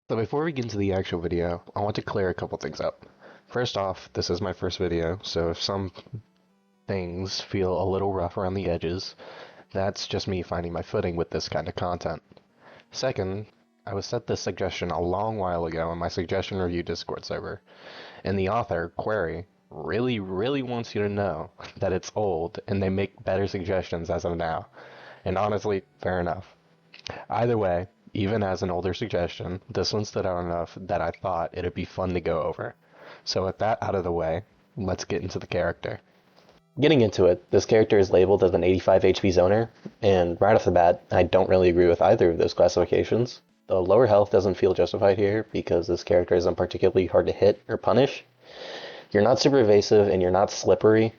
So before we get into the actual video, I want to clear a couple things up. First off, this is my first video, so if some things feel a little rough around the edges, that's just me finding my footing with this kind of content. Second, I was sent this suggestion a long while ago in my suggestion review Discord server, and the author, Query, really wants you to know that it's old and they make better suggestions as of now. And honestly, fair enough. Either way, even as an older suggestion, this one stood out enough that I thought it'd be fun to go over. So with that out of the way, let's get into the character. Getting into it, this character is labeled as an 85 HP zoner, and right off the bat, I don't really agree with either of those classifications. The lower health doesn't feel justified here because this character isn't particularly hard to hit or punish. You're not super evasive and you're not slippery,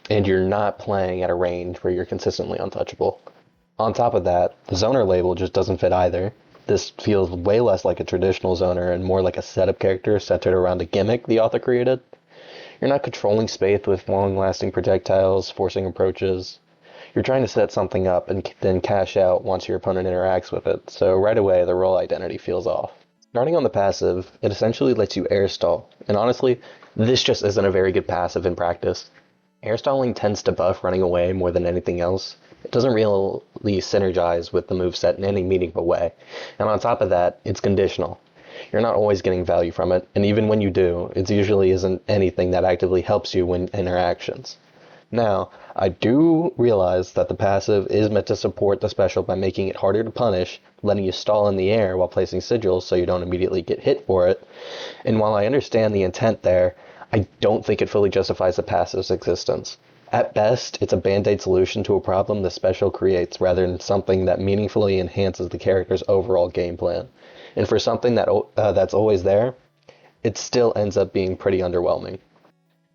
and you're not playing at a range where you're consistently untouchable. On top of that, the zoner label just doesn't fit either. This feels way less like a traditional zoner and more like a setup character centered around a gimmick the author created. You're not controlling space with long-lasting projectiles, forcing approaches. You're trying to set something up and then cash out once your opponent interacts with it, so right away the role identity feels off. Starting on the passive, it essentially lets you air stall, and honestly, this just isn't a very good passive in practice. Air stalling tends to buff running away more than anything else. It doesn't really synergize with the moveset in any meaningful way, and on top of that, it's conditional. You're not always getting value from it, and even when you do, it usually isn't anything that actively helps you win interactions. Now, I do realize that the passive is meant to support the special by making it harder to punish, letting you stall in the air while placing sigils so you don't immediately get hit for it, and while I understand the intent there, I don't think it fully justifies the passive's existence. At best, it's a band-aid solution to a problem the special creates rather than something that meaningfully enhances the character's overall game plan. And for something that's always there, it still ends up being pretty underwhelming.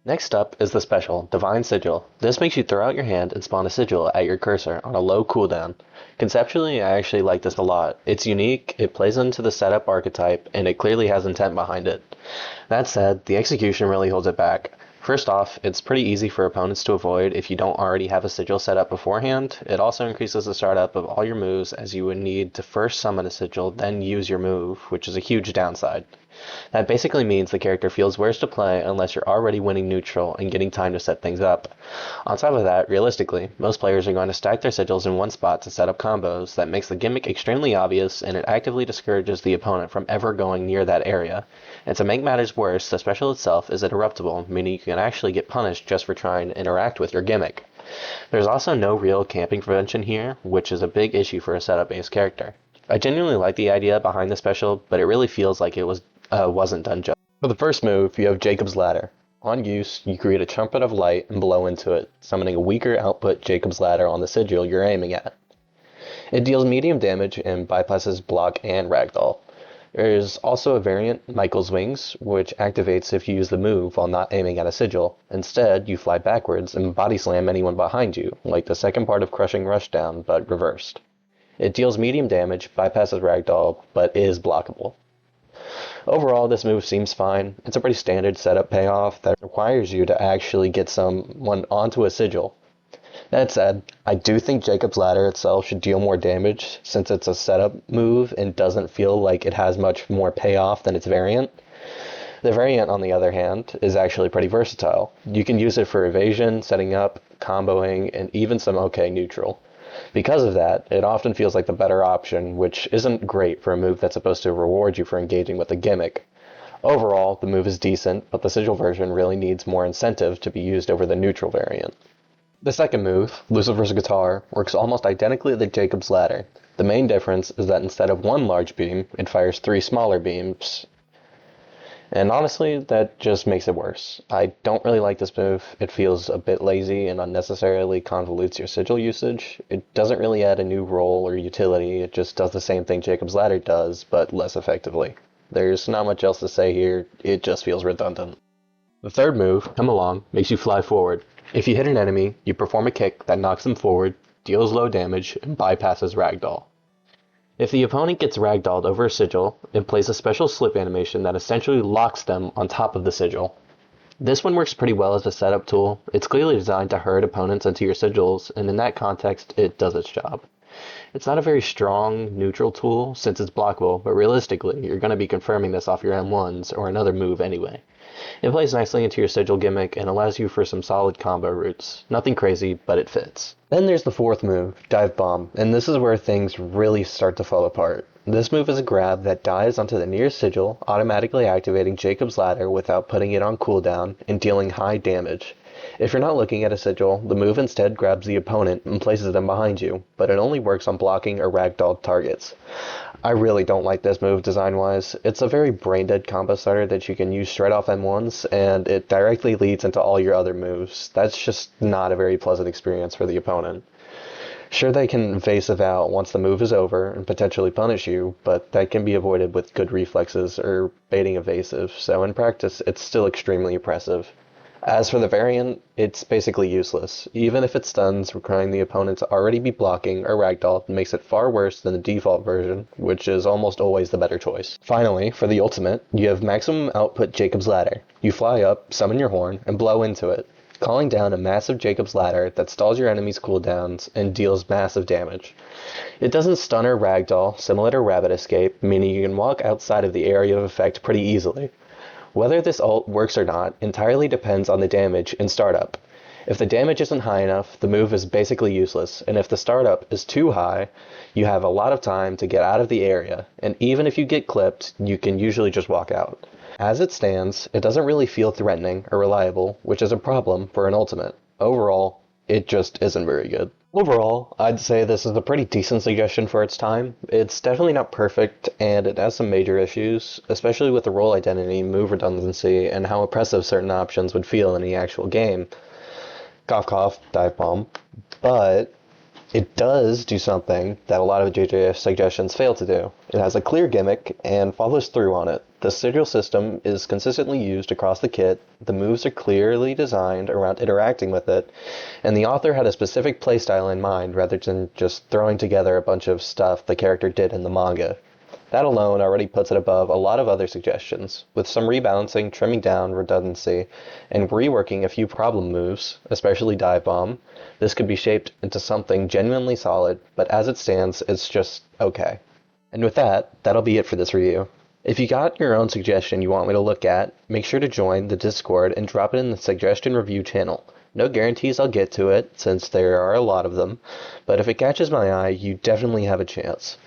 Next up is the special, Divine Sigil. This makes you throw out your hand and spawn a sigil at your cursor on a low cooldown. Conceptually, I actually like this a lot. It's unique, it plays into the setup archetype, and it clearly has intent behind it. That said, the execution really holds it back. First off, it's pretty easy for opponents to avoid if you don't already have a sigil set up beforehand. It also increases the startup of all your moves as you would need to first summon a sigil, then use your move, which is a huge downside. That basically means the character feels worse to play unless you're already winning neutral and getting time to set things up. On top of that, realistically, most players are going to stack their sigils in one spot to set up combos. That makes the gimmick extremely obvious, and it actively discourages the opponent from ever going near that area. And to make matters worse, the special itself is interruptible, meaning you can actually get punished just for trying to interact with your gimmick. There's also no real camping prevention here, which is a big issue for a setup-based character. I genuinely like the idea behind the special, but it really feels like it wasn't done justice. For the first move, you have Jacob's Ladder. On use, you create a trumpet of light and blow into it, summoning a weaker output Jacob's Ladder on the sigil you're aiming at. It deals medium damage and bypasses block and ragdoll. There is also a variant, Michael's Wings, which activates if you use the move while not aiming at a sigil. Instead, you fly backwards and body slam anyone behind you, like the second part of Crushing Rushdown, but reversed. It deals medium damage, bypasses ragdoll, but is blockable. Overall, this move seems fine. It's a pretty standard setup payoff that requires you to actually get someone onto a sigil. That said, I do think Jacob's Ladder itself should deal more damage since it's a setup move and doesn't feel like it has much more payoff than its variant. The variant, on the other hand, is actually pretty versatile. You can use it for evasion, setting up, comboing, and even some okay neutral. Because of that, it often feels like the better option, which isn't great for a move that's supposed to reward you for engaging with a gimmick. Overall, the move is decent, but the sigil version really needs more incentive to be used over the neutral variant. The second move, Lucifer's Guitar, works almost identically to Jacob's Ladder. The main difference is that instead of one large beam, it fires 3 smaller beams. And honestly, that just makes it worse. I don't really like this move. It feels a bit lazy and unnecessarily convolutes your sigil usage. It doesn't really add a new role or utility, it just does the same thing Jacob's Ladder does, but less effectively. There's not much else to say here, it just feels redundant. The third move, Come Along, makes you fly forward. If you hit an enemy, you perform a kick that knocks them forward, deals low damage, and bypasses ragdoll. If the opponent gets ragdolled over a sigil, it plays a special slip animation that essentially locks them on top of the sigil. This one works pretty well as a setup tool. It's clearly designed to herd opponents into your sigils, and in that context, it does its job. It's not a very strong neutral tool since it's blockable, but realistically, you're going to be confirming this off your M1s or another move anyway. It plays nicely into your sigil gimmick and allows you for some solid combo routes. Nothing crazy, but it fits. Then there's the fourth move, Dive Bomb, and this is where things really start to fall apart. This move is a grab that dives onto the nearest sigil, automatically activating Jacob's Ladder without putting it on cooldown and dealing high damage. If you're not looking at a sigil, the move instead grabs the opponent and places them behind you, but it only works on blocking or ragdoll targets. I really don't like this move design-wise. It's a very brain-dead combo starter that you can use straight off M1s, and it directly leads into all your other moves. That's just not a very pleasant experience for the opponent. Sure, they can evasive out once the move is over and potentially punish you, but that can be avoided with good reflexes or baiting evasive, so in practice, it's still extremely oppressive. As for the variant, it's basically useless. Even if it stuns, requiring the opponent to already be blocking or ragdoll makes it far worse than the default version, which is almost always the better choice. Finally, for the ultimate, you have maximum output Jacob's Ladder. You fly up, summon your horn, and blow into it, calling down a massive Jacob's Ladder that stalls your enemy's cooldowns and deals massive damage. It doesn't stun or ragdoll, similar to Rabbit Escape, meaning you can walk outside of the area of effect pretty easily. Whether this ult works or not entirely depends on the damage in startup. If the damage isn't high enough, the move is basically useless, and if the startup is too high, you have a lot of time to get out of the area, and even if you get clipped, you can usually just walk out. As it stands, it doesn't really feel threatening or reliable, which is a problem for an ultimate. Overall, it just isn't very good. Overall, I'd say this is a pretty decent suggestion for its time. It's definitely not perfect, and it has some major issues, especially with the role identity, move redundancy, and how oppressive certain options would feel in the actual game. Cough cough, dive bomb. But it does do something that a lot of JJF suggestions fail to do. It has a clear gimmick and follows through on it. The sigil system is consistently used across the kit, the moves are clearly designed around interacting with it, and the author had a specific playstyle in mind rather than just throwing together a bunch of stuff the character did in the manga. That alone already puts it above a lot of other suggestions, with some rebalancing, trimming down redundancy, and reworking a few problem moves, especially Dive Bomb. This could be shaped into something genuinely solid, but as it stands, it's just okay. And with that, that'll be it for this review. If you got your own suggestion you want me to look at, make sure to join the Discord and drop it in the suggestion review channel. No guarantees I'll get to it, since there are a lot of them, but if it catches my eye, you definitely have a chance.